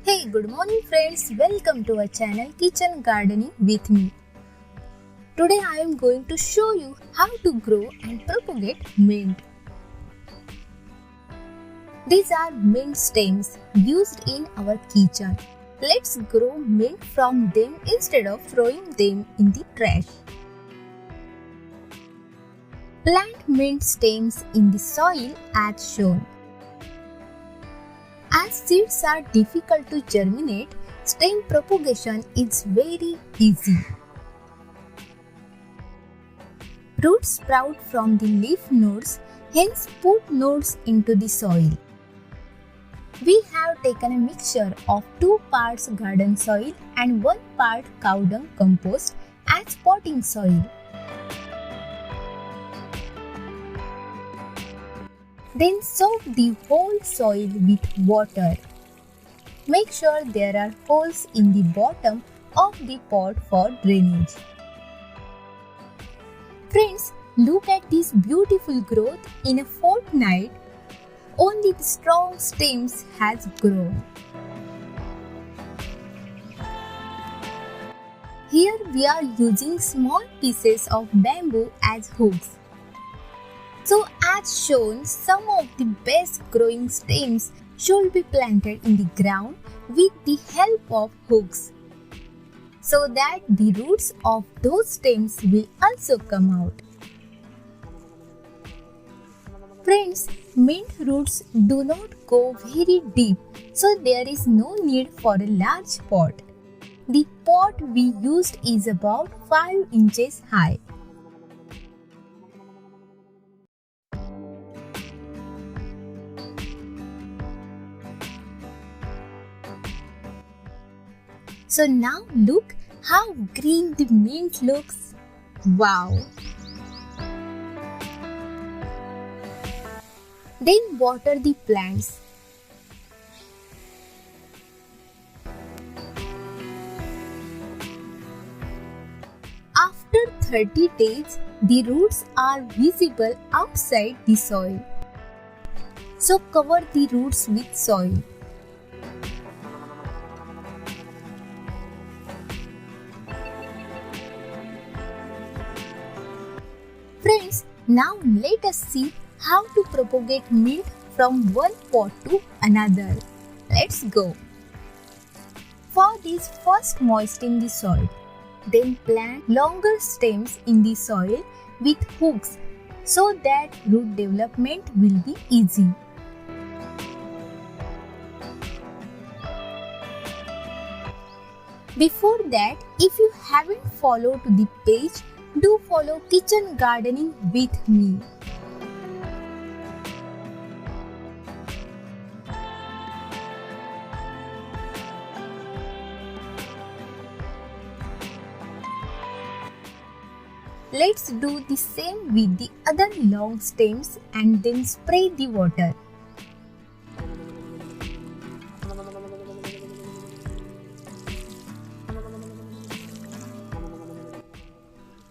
Hey, good morning friends. Welcome to our channel Kitchen Gardening with me. Today I am going to show you how to grow and propagate mint. These are mint stems used in our kitchen. Let's grow mint from them instead of throwing them in the trash. Plant mint stems in the soil as shown. As seeds are difficult to germinate, stem propagation is very easy. Roots sprout from the leaf nodes, hence put nodes into the soil. We have taken a mixture of 2 parts garden soil and 1 part cow dung compost as potting soil. Then soak the whole soil with water. Make sure there are holes in the bottom of the pot for drainage. Friends, look at this beautiful growth. In a fortnight, only the strong stems has grown. Here we are using small pieces of bamboo as hooks. So as shown, some of the best growing stems should be planted in the ground with the help of hooks, so that the roots of those stems will also come out. Friends, mint roots do not go very deep, so there is no need for a large pot. The pot we used is about 5 inches high. So now look how green the mint looks. Wow! Then water the plants. After 30 days, the roots are visible outside the soil. So cover the roots with soil. Friends, now let us see how to propagate mint from one pot to another. Let's go. For this, first moisten the soil. Then plant longer stems in the soil with hooks so that root development will be easy. Before that, if you haven't followed the page, do follow Kitchen Gardening with me. Let's do the same with the other long stems and then spray the water.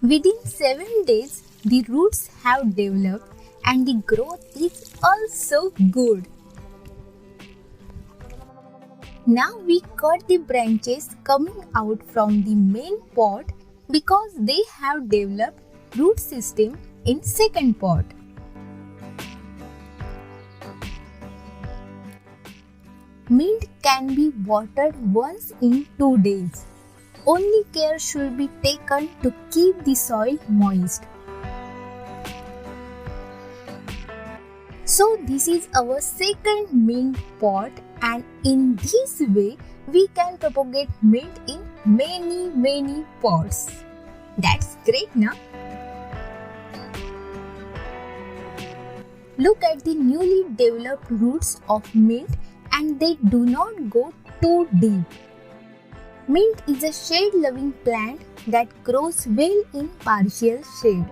Within 7 days, the roots have developed and the growth is also good. Now we cut the branches coming out from the main pot because they have developed root system in second pot. Mint can be watered once in 2 days. Only care should be taken to keep the soil moist. So this is our second mint pot, and in this way we can propagate mint in many pots. That's great, na? Look at the newly developed roots of mint, and they do not go too deep. Mint is a shade-loving plant that grows well in partial shade.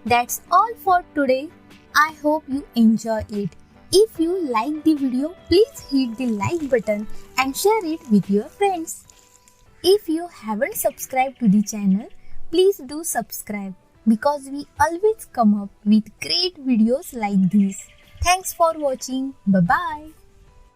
That's all for today. I hope you enjoy it. If you like the video, please hit the like button and share it with your friends. If you haven't subscribed to the channel, please do subscribe because we always come up with great videos like this. Thanks for watching. Bye-bye.